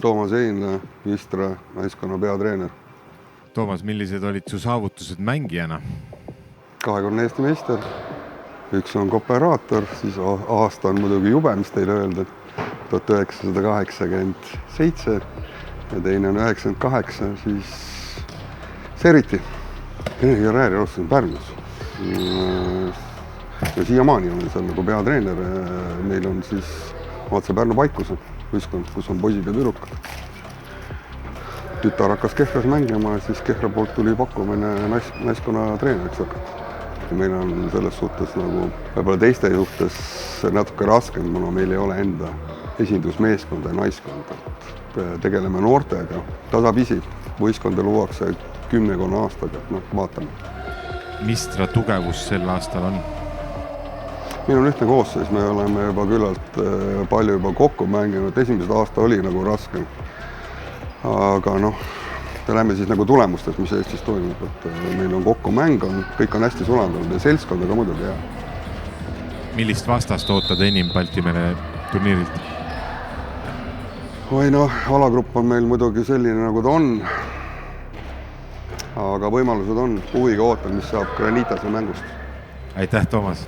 Toomas Einla, Istra naiskonna peatreener. Toomas, millised olid su saavutused mängijana? 2-korne Eesti meister, üks on kooperaator, siis aasta on muidugi jube, mis teile öelda, 1987 ja teine on 98, siis Serviti. Karjääri alustasin Pärnus. Ja siiamaani olen seal nagu peatreener. Meil on siis Vaatse Pärnu Paikuse võistkond, kus on poisid ja tüdrukud. Tütar hakkas Kehras mängima ja siis Kehra poolt tuli pakkumine naiskonna treeneriks hakata. Meil on selles suhtes nagu võib-olla teiste juhtes natuke raskem, kuna meil ei ole enda esindusmeeskonda ja naiskonda. Tegeleme noortega tasapisi, võistkonda luuakse 10 aastaga, vaatame. Mistra tugevus sel aastal on? Meil on ühtne koosseis, me oleme juba küllalt palju juba kokku mänginud, esimesed aasta oli nagu raske. Aga lähme siis nagu tulemustes, mis Eestis toimub, et meil on kokku mäng, kõik on hästi sulandunud ja seltskond aga muidugi hea. Millist vastast ootad enim Baltimere turniirilt? Alagrupp on meil muidugi selline, nagu ta on. Aga võimalused on, huviga ootan, mis saab Granitase mängust. Aitäh, Toomas!